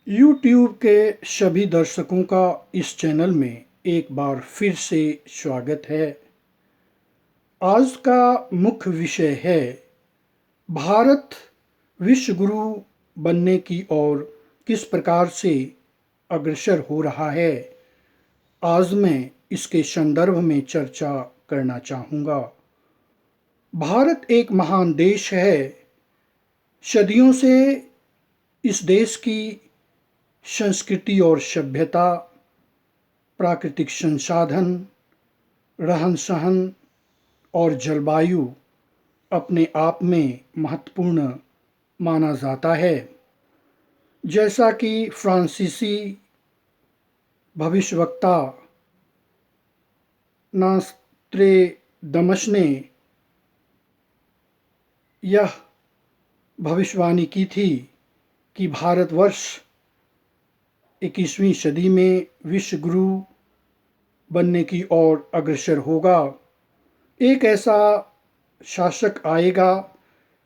YouTube के सभी दर्शकों का इस चैनल में एक बार फिर से स्वागत है। आज का मुख्य विषय है भारत विश्व गुरु बनने की ओर किस प्रकार से अग्रसर हो रहा है। आज मैं इसके संदर्भ में चर्चा करना चाहूँगा। भारत एक महान देश है। सदियों से इस देश की संस्कृति और सभ्यता, प्राकृतिक संसाधन, रहन सहन और जलवायु अपने आप में महत्वपूर्ण माना जाता है। जैसा कि फ्रांसीसी भविष्यवक्ता नास्त्रेदमस ने यह भविष्यवाणी की थी कि भारतवर्ष 21वीं सदी में विश्व गुरु बनने की ओर अग्रसर होगा। एक ऐसा शासक आएगा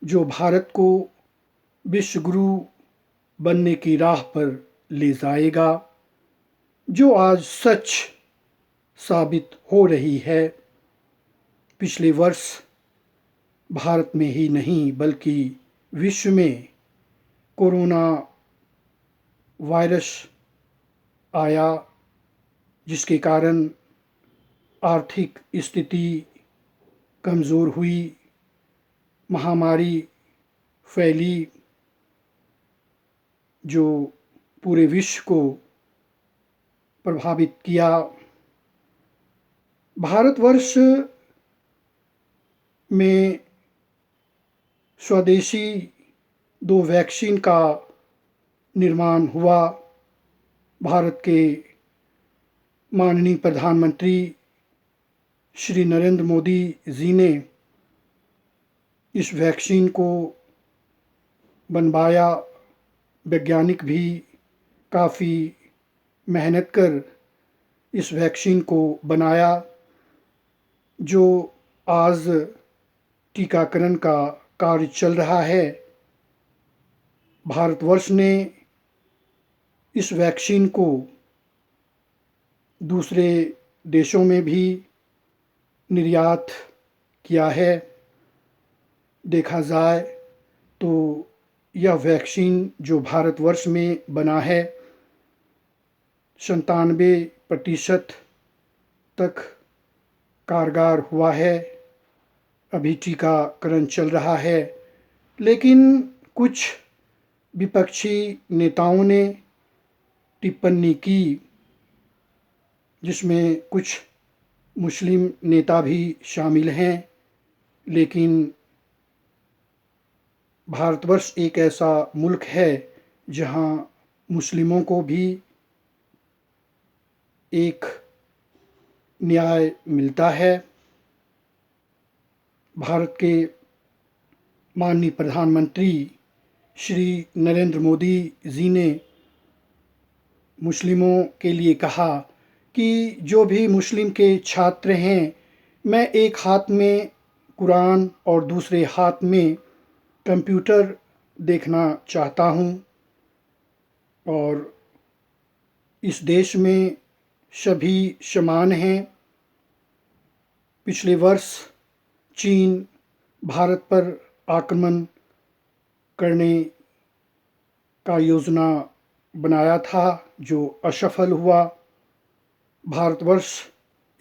जो भारत को विश्व गुरु बनने की राह पर ले जाएगा, जो आज सच साबित हो रही है। पिछले वर्ष भारत में ही नहीं बल्कि विश्व में कोरोना वायरस आया, जिसके कारण आर्थिक स्थिति कमज़ोर हुई, महामारी फैली जो पूरे विश्व को प्रभावित किया। भारतवर्ष में स्वदेशी 2 वैक्सीन का निर्माण हुआ। भारत के माननीय प्रधानमंत्री श्री नरेंद्र मोदी जी ने इस वैक्सीन को बनवाया। वैज्ञानिक भी काफ़ी मेहनत कर इस वैक्सीन को बनाया, जो आज टीकाकरण का कार्य चल रहा है। भारतवर्ष ने इस वैक्सीन को दूसरे देशों में भी निर्यात किया है। देखा जाए तो यह वैक्सीन जो भारतवर्ष में बना है 97% तक कारगर हुआ है। अभी टीकाकरण चल रहा है, लेकिन कुछ विपक्षी नेताओं ने टिप्पणी की, जिसमें कुछ मुस्लिम नेता भी शामिल हैं। लेकिन भारतवर्ष एक ऐसा मुल्क है जहां मुस्लिमों को भी एक न्याय मिलता है। भारत के माननीय प्रधानमंत्री श्री नरेंद्र मोदी जी ने मुस्लिमों के लिए कहा कि जो भी मुस्लिम के छात्र हैं, मैं एक हाथ में कुरान और दूसरे हाथ में कंप्यूटर देखना चाहता हूँ और इस देश में सभी समान हैं। पिछले वर्ष चीन भारत पर आक्रमण करने का योजना बनाया था, जो असफल हुआ। भारतवर्ष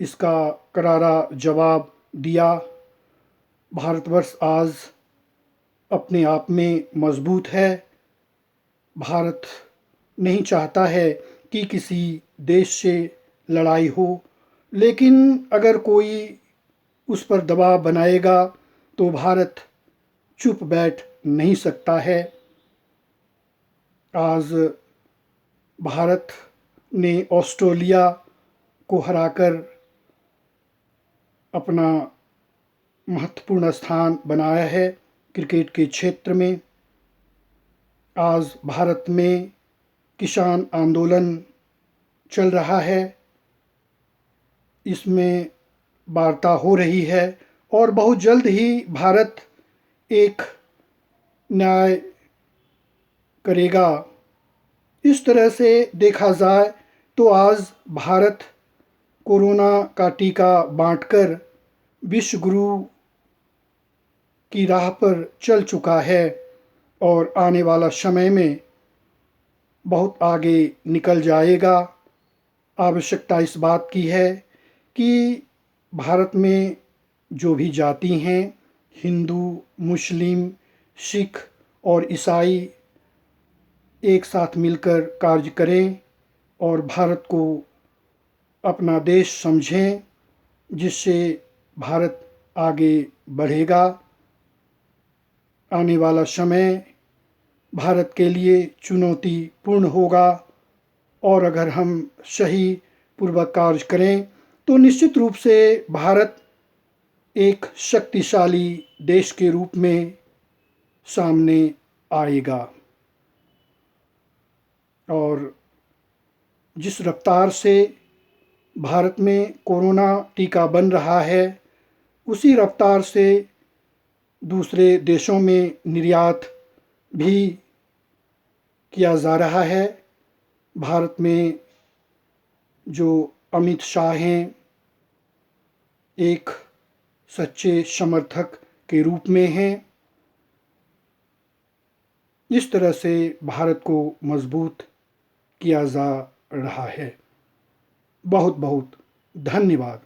इसका करारा जवाब दिया। भारतवर्ष आज अपने आप में मजबूत है। भारत नहीं चाहता है कि किसी देश से लड़ाई हो, लेकिन अगर कोई उस पर दबाव बनाएगा तो भारत चुप बैठ नहीं सकता है। आज भारत ने ऑस्ट्रेलिया को हराकर अपना महत्वपूर्ण स्थान बनाया है क्रिकेट के क्षेत्र में। आज भारत में किसान आंदोलन चल रहा है, इसमें वार्ता हो रही है और बहुत जल्द ही भारत एक न्याय करेगा इस तरह से देखा जाए तो आज भारत कोरोना का टीका बांटकर विश्व गुरु की राह पर चल चुका है और आने वाला समय में बहुत आगे निकल जाएगा। आवश्यकता इस बात की है कि भारत में जो भी जाति हैं, हिंदू, मुस्लिम, सिख और ईसाई एक साथ मिलकर कार्य करें और भारत को अपना देश समझें, जिससे भारत आगे बढ़ेगा। आने वाला समय भारत के लिए चुनौतीपूर्ण होगा और अगर हम सही पूर्वक कार्य करें तो निश्चित रूप से भारत एक शक्तिशाली देश के रूप में सामने आएगा। और जिस रफ्तार से भारत में कोरोना टीका बन रहा है, उसी रफ्तार से दूसरे देशों में निर्यात भी किया जा रहा है। भारत में जो अमित शाह हैं, एक सच्चे समर्थक के रूप में हैं। इस तरह से भारत को मजबूत किया जा रहा है। बहुत बहुत धन्यवाद।